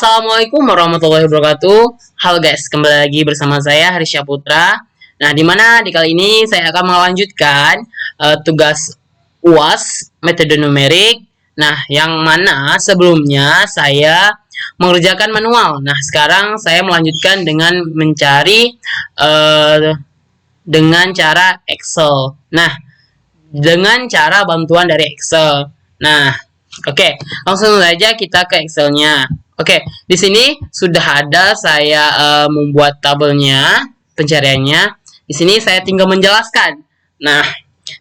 Assalamualaikum warahmatullahi wabarakatuh. Halo guys, kembali lagi bersama saya Harisya Putra. Nah, di kali ini saya akan melanjutkan tugas UAS metode numerik. Nah, yang mana sebelumnya saya mengerjakan manual. Nah, sekarang saya melanjutkan dengan mencari dengan cara Excel. Nah, dengan cara bantuan dari Excel. Nah, oke, langsung saja kita ke Excelnya. Oke, di sini sudah ada saya membuat tabelnya, pencariannya. Di sini saya tinggal menjelaskan. Nah,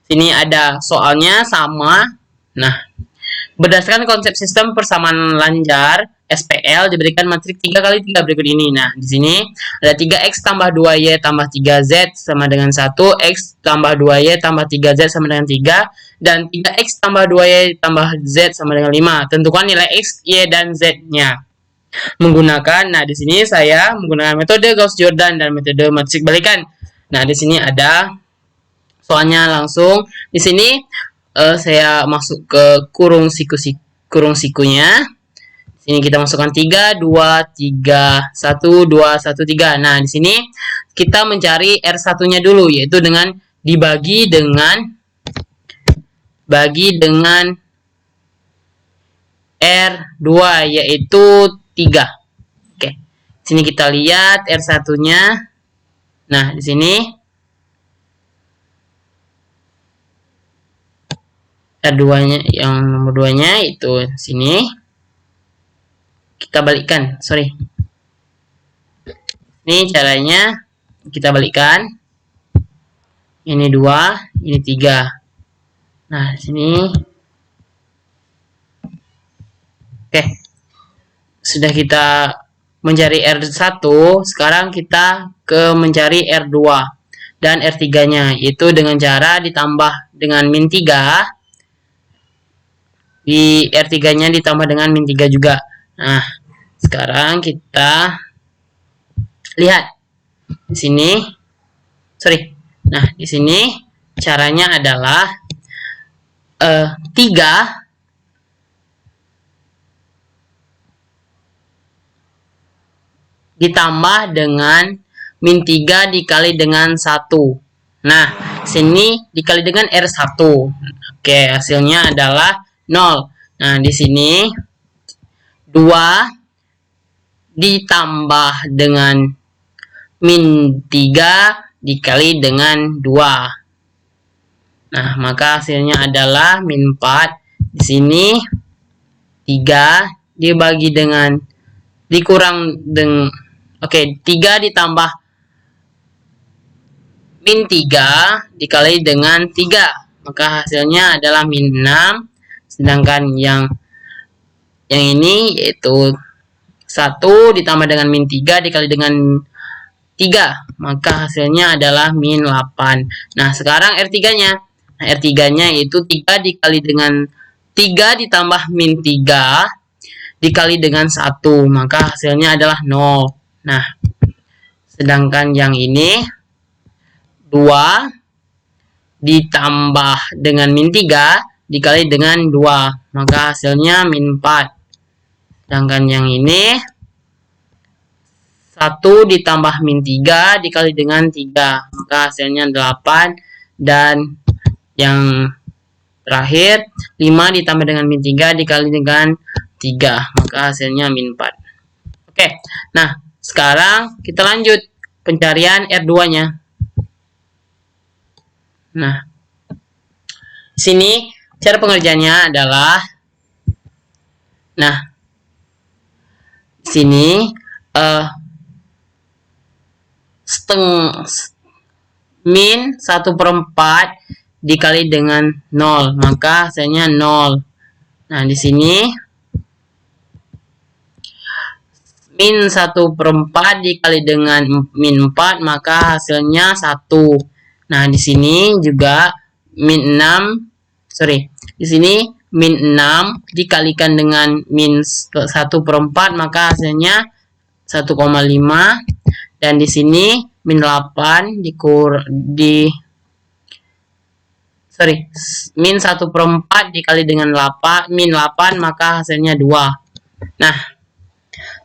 sini ada soalnya sama. Nah, berdasarkan konsep sistem persamaan lanjar SPL diberikan matrik 3 kali 3 berikut ini. Nah, di sini ada 3x tambah 2y tambah 3z sama dengan 1, x tambah 2y tambah 3z sama dengan 3, dan 3x tambah 2y tambah z sama dengan 5. Tentukan nilai x, y, dan z-nya. Menggunakan, nah di sini saya menggunakan metode Gauss-Jordan dan metode matrik balikan. Nah, di sini ada soalnya langsung. Di sini saya masuk ke kurung sikunya. Sini kita masukkan 3, 2, 3, 1, 2, 1, 3. Nah, di sini kita mencari R1-nya dulu, yaitu dengan dibagi dengan R2, yaitu 3. Oke. Sini kita lihat R1-nya. Nah, di sini R2-nya, yang nomor 2-nya itu sini. Kita balikkan, sorry. Ini caranya kita balikkan. Ini 2, ini 3. Nah, sini. Oke. Sudah kita mencari R1, sekarang kita ke mencari R2 dan R3-nya, yaitu dengan cara ditambah dengan min 3. Di R3-nya ditambah dengan min 3 juga. Nah, sekarang kita lihat di sini. Sorry. Nah, di sini caranya adalah 3 ditambah dengan min 3 dikali dengan 1. Nah, sini dikali dengan R1. Oke, hasilnya adalah 0. Nah, di sini 2 ditambah dengan min 3 dikali dengan 2. Nah, maka hasilnya adalah min 4. Di sini 3 dibagi dengan dikurang dengan 3 ditambah min 3 dikali dengan 3. Maka hasilnya adalah min 6. Sedangkan yang ini yaitu 1 ditambah dengan min 3 dikali dengan 3. Maka hasilnya adalah min 8. Nah, sekarang R3-nya. Nah, R3-nya yaitu 3 dikali dengan 3 ditambah min 3 dikali dengan 1. Maka hasilnya adalah 0. Nah, sedangkan yang ini 2 ditambah dengan min 3 dikali dengan 2. Maka hasilnya min 4. Sedangkan yang ini 1 ditambah min 3 dikali dengan 3. Maka hasilnya 8. Dan yang terakhir 5 ditambah dengan min 3 dikali dengan 3. Maka hasilnya min 4. Oke. Nah, sekarang kita lanjut pencarian R2-nya. Nah, sini cara pengerjaannya adalah, nah, sini min 1/4 dikali dengan 0, maka hasilnya 0. Nah, di sini min 1/4 dikali dengan min 4, maka hasilnya 1. Nah, di sini juga min 6, sorry, di sini min 6 dikalikan dengan min 1/4, maka hasilnya 1,5. Dan di sini min 8 min 1/4 dikali dengan min 8, maka hasilnya 2. Nah,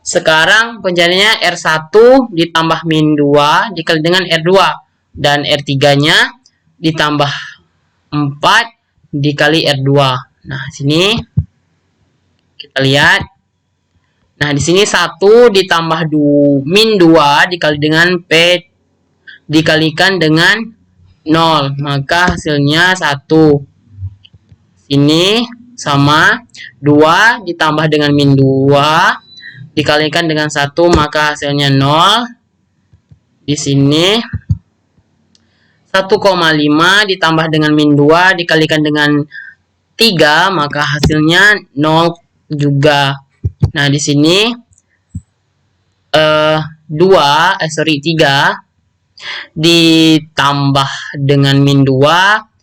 sekarang pencariannya R1 ditambah min 2 dikali dengan R2. Dan R3-nya ditambah 4 dikali R2. Nah, sini kita lihat. Nah, di sini 1 ditambah min 2 dikali dengan P dikalikan dengan 0. Maka hasilnya 1. Ini sama 2 ditambah dengan min 2 dikalikan dengan 1, maka hasilnya 0. Di sini 1,5 ditambah dengan min 2 dikalikan dengan 3, maka hasilnya 0 juga. Nah, di sini 3 ditambah dengan min 2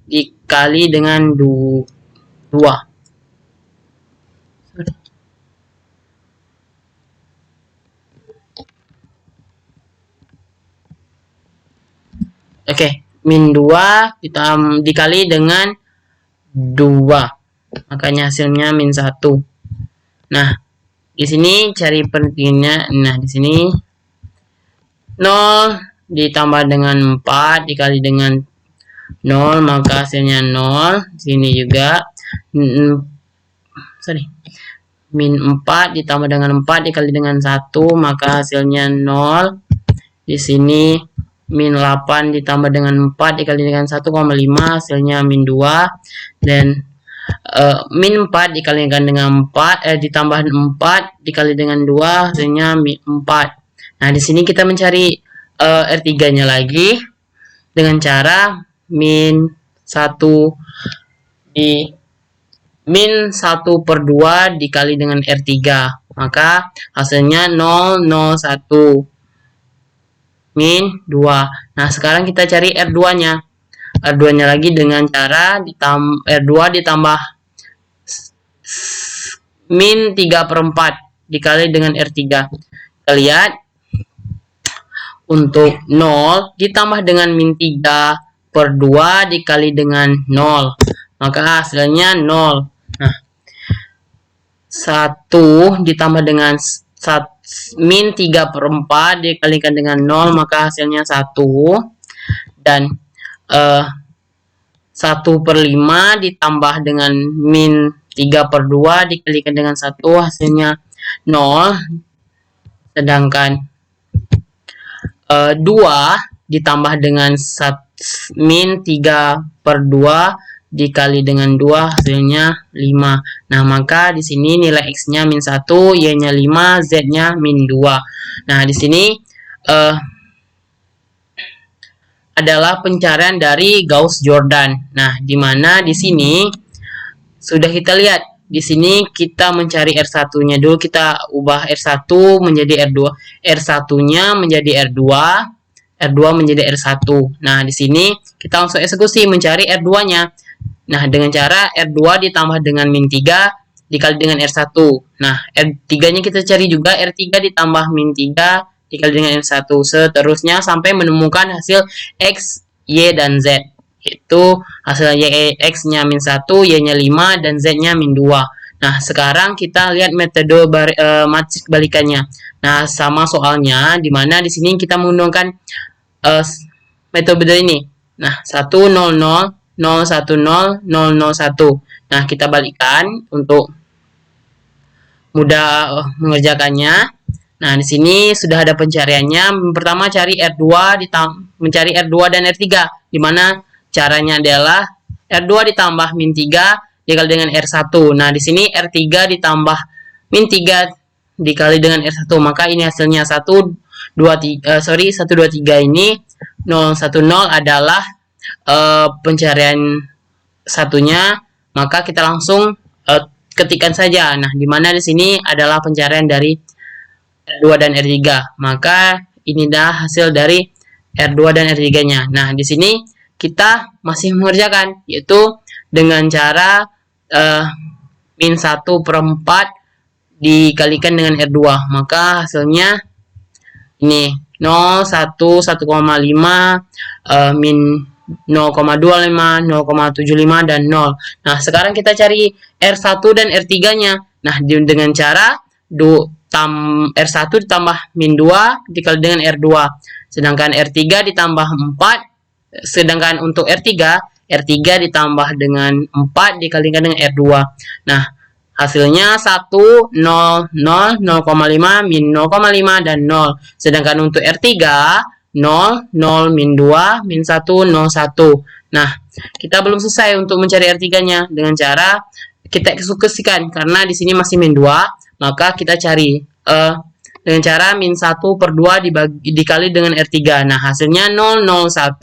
dikali dengan 2. Oke, min 2 dikali dengan 2. Makanya hasilnya min 1. Nah, di sini cari pentingnya. Nah, di sini 0 ditambah dengan 4 dikali dengan 0, maka hasilnya 0. Di sini juga min 4 ditambah dengan 4 dikali dengan 1, maka hasilnya 0. Di sini min 8 ditambah dengan 4 dikali dengan 1,5, hasilnya min 2. Dan min 4 dikalikan dengan 4 ditambah 4 dikali dengan 2, hasilnya min 4. Nah, di sini kita mencari R3-nya lagi dengan cara min 1 per 2 dikali dengan R3. Maka hasilnya 001 min 2. Nah, sekarang kita cari R2-nya. R2-nya lagi dengan cara R2 ditambah min 3 per 4 dikali dengan R3. Kita lihat, untuk 0 ditambah dengan min 3 per 2 dikali dengan 0. Maka hasilnya 0. Nah, 1 ditambah dengan min 3 per 4 dikalikan dengan 0, maka hasilnya 1. Dan 1 per 5 ditambah dengan min 3 per 2 dikalikan dengan 1, hasilnya 0. Sedangkan 2 ditambah dengan min 3 per 2 dikali dengan 2, hasilnya 5. Nah, maka di sini nilai X-nya min 1, Y-nya 5, Z-nya min 2. Nah, di sini adalah pencarian dari Gauss-Jordan. Nah, di mana di sini sudah kita lihat. Di sini kita mencari R1-nya dulu, kita ubah R1 menjadi R2. R1-nya menjadi R2, R2 menjadi R1. Nah, di sini kita langsung eksekusi mencari R2-nya. Nah, dengan cara R2 ditambah dengan min 3 dikali dengan R1. Nah, R3-nya kita cari juga, R3 ditambah min 3 dikali dengan R1. Seterusnya sampai menemukan hasil X, Y, dan Z. Itu hasil X-nya min 1, Y-nya 5, dan Z-nya min 2. Nah, sekarang kita lihat metode matris balikannya. Nah, sama soalnya, di mana di sini kita menggunakan metode ini. Nah, 1, 0, 0, 0, 1, 0, 0, 0, 1. Nah, kita balikan untuk mudah mengerjakannya. Nah, di sini sudah ada pencariannya. Pertama, cari R2 mencari R2 dan R3, di mana caranya adalah R2 ditambah min 3 dikali dengan R1. Nah, di sini R3 ditambah min 3 dikali dengan R1. Maka ini hasilnya 1, 2, 3 ini 0, 1, 0 adalah pencarian satunya. Maka kita langsung ketikkan saja. Nah, di mana di sini adalah pencarian dari R2 dan R3. Maka ini dah hasil dari R2 dan R3-nya. Nah, di sini kita masih mengerjakan, yaitu dengan cara min 1 per 4 dikalikan dengan R2. Maka hasilnya ini 0, 1, 1,5 min 0,25, 0,75, dan 0. Nah, sekarang kita cari R1 dan R3-nya. Nah, dengan cara R1 ditambah min 2 dikali dengan R2. Sedangkan R3 ditambah 4. Sedangkan untuk R3 ditambah dengan 4 dikalikan dengan R2. Nah, hasilnya 1, 0, 0, 0,5, min 0,5, dan 0. Sedangkan untuk R3, 0, 0, min 2, min 1, 0, 1. Nah, kita belum selesai untuk mencari R3-nya. Dengan cara kita eksekusikan. Karena di sini masih min 2, maka kita cari dengan cara min 1 per 2 dikali dengan R3. Nah, hasilnya 0, 0, 1,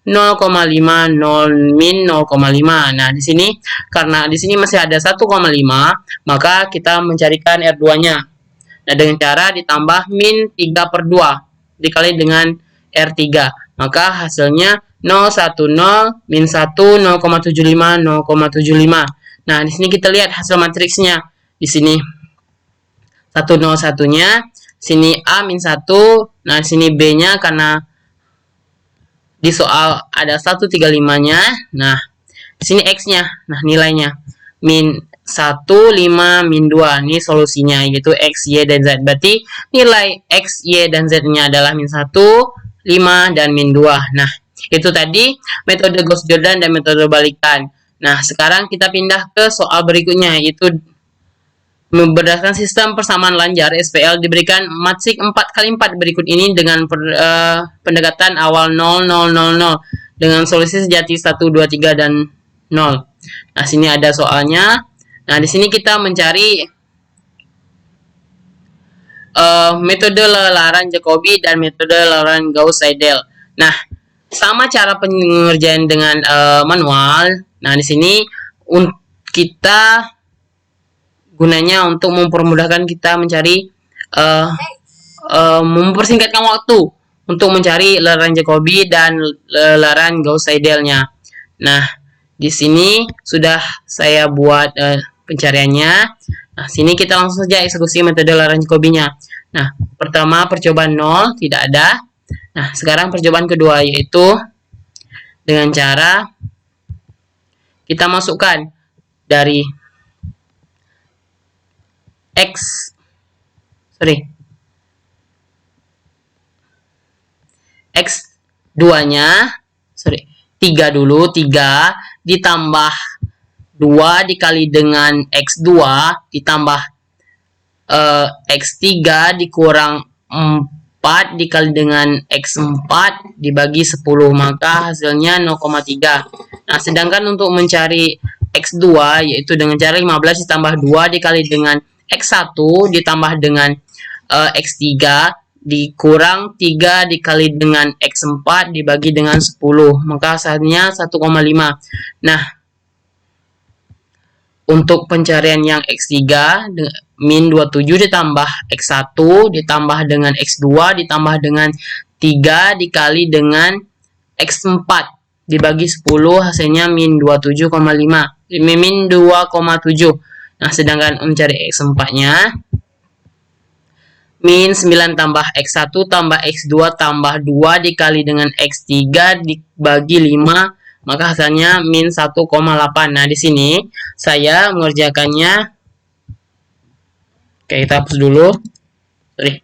0,5, 0, min 0,5. Nah, di sini karena di sini masih ada 1,5, maka kita mencarikan R2-nya. Nah, dengan cara ditambah min 3 per 2 dikali dengan R3. Maka hasilnya 0, 1, 0, min 1, 0,75, 0,75. Nah, di sini kita lihat hasil matriksnya. Di sini 101-nya, sini A min 1, nah sini B-nya karena di soal ada 135-nya. Nah, di sini X-nya, nah nilainya min 1, 5, min 2. Ini solusinya yaitu X, Y, dan Z. Berarti nilai X, Y, dan Z-nya adalah min 1, 5, dan min 2. Nah, itu tadi metode Gauss-Jordan dan metode balikan. Nah, sekarang kita pindah ke soal berikutnya, yaitu berdasarkan sistem persamaan Lanjar, SPL diberikan matrik 4x4 berikut ini dengan pendekatan awal 0, 0, 0, 0 dengan solusi sejati 1, 2, 3, dan 0. Nah, sini ada soalnya. Nah, di sini kita mencari metode lelaran Jacobi dan metode lelaran Gauss-Seidel. Nah, sama cara pengerjaan dengan manual. Nah, di sini kita gunanya untuk mempermudahkan kita mencari mempersingkatkan waktu untuk mencari lelaran Jacobi dan lelaran Gauss-Seidelnya. Nah, di sini sudah saya buat pencariannya. Nah, sini kita langsung saja eksekusi metode lelaran Jacobinya. Nah, pertama percobaan 0 tidak ada. Nah, sekarang percobaan kedua yaitu dengan cara kita masukkan dari X2-nya, 3 dulu, 3 ditambah 2 dikali dengan X2 ditambah X3 dikurang 4 dikali dengan X4 dibagi 10, maka hasilnya 0,3. Nah, sedangkan untuk mencari X2 yaitu dengan cara 15 ditambah 2 dikali dengan X1 ditambah dengan X3 dikurang 3 dikali dengan X4 dibagi dengan 10, maka hasilnya 1,5. Nah, untuk pencarian yang X3 min 27 ditambah X1 ditambah dengan X2 ditambah dengan 3 dikali dengan X4 dibagi 10, hasilnya min 27,5, min 2,7. Nah, sedangkan mencari X4-nya min 9 tambah X1 tambah X2 tambah 2 dikali dengan X3 dibagi 5, maka hasilnya min 1,8. Nah, di sini saya mengerjakannya. Oke, kita hapus dulu. Delete.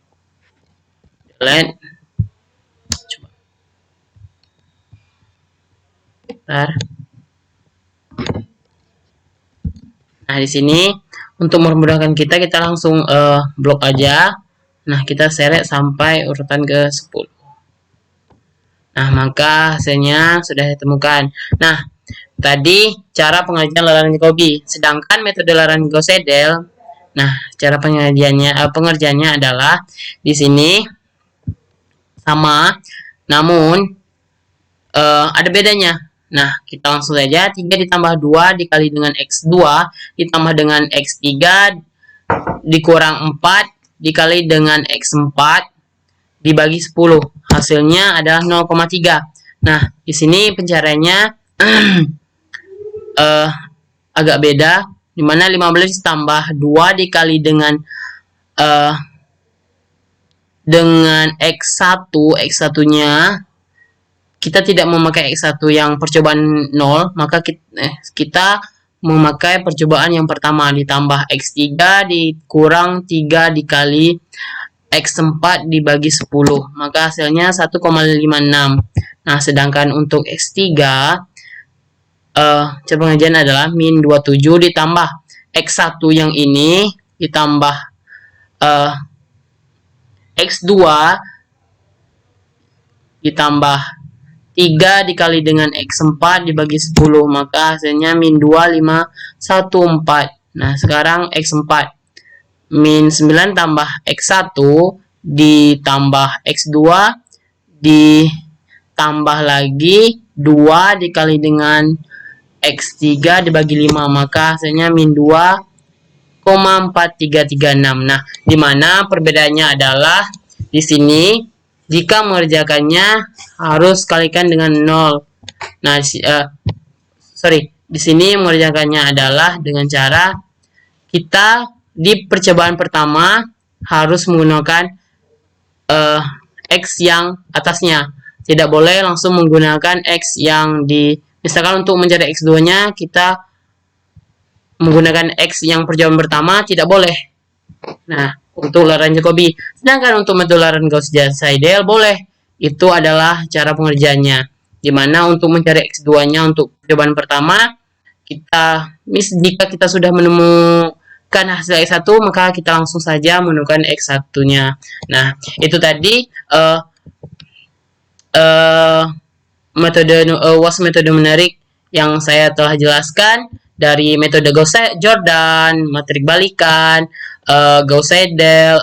Coba. Bentar. Nah, di sini untuk memudahkan kita langsung blok aja. Nah, kita seret sampai urutan ke 10. Nah, maka hasilnya sudah ditemukan. Nah, tadi cara pengerjaan lelaran Jacobi. Sedangkan metode lelaran Gauss-Seidel, nah, cara pengerjaannya adalah di sini sama, namun ada bedanya. Nah, kita langsung saja 3 ditambah 2 dikali dengan X2 ditambah dengan X3 dikurang 4 dikali dengan X4 dibagi 10. Hasilnya adalah 0,3. Nah, di sini pencariannya agak beda, dimana 15 ditambah 2 dikali dengan X1, X1-nya kita tidak memakai X1 yang percobaan 0, maka kita memakai percobaan yang pertama, ditambah X3 dikurang 3 dikali X4 dibagi 10, maka hasilnya 1,56. Nah, sedangkan untuk X3 cara pengajian adalah min 27 ditambah X1 yang ini ditambah X2 ditambah 3 dikali dengan X4 dibagi 10, maka hasilnya min 2514. Nah, sekarang X4 min 9 tambah X1 ditambah X2 ditambah lagi 2 dikali dengan X3 dibagi 5, maka hasilnya min 2,4336. Nah, dimana perbedaannya adalah di sini jika mengerjakannya harus kalikan dengan 0. Nah, di sini mengerjakannya adalah dengan cara kita di percobaan pertama harus menggunakan X yang atasnya. Tidak boleh langsung menggunakan X yang misalkan untuk mencari X2-nya kita menggunakan X yang percobaan pertama, tidak boleh. Nah, untuk ulangan Jacobi. Sedangkan untuk metode ulangan Gauss-Seidel boleh. Itu adalah cara pengerjaannya. Dimana untuk mencari X2-nya untuk percobaan pertama, jika kita sudah menemukan hasil X1, maka kita langsung saja menemukan X1-nya. Nah, itu tadi metode menarik yang saya telah jelaskan dari metode Gauss-Jordan, matrik balikan, Gauss-Seidel,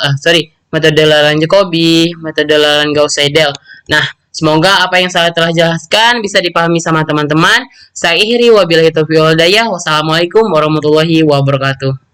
metode ulangan Jacobi, metode ulangan Gauss-Seidel. Nah, semoga apa yang saya telah jelaskan bisa dipahami sama teman-teman. Saya akhiri wabillahi taufiq wal hidayah. Wassalamualaikum warahmatullahi wabarakatuh.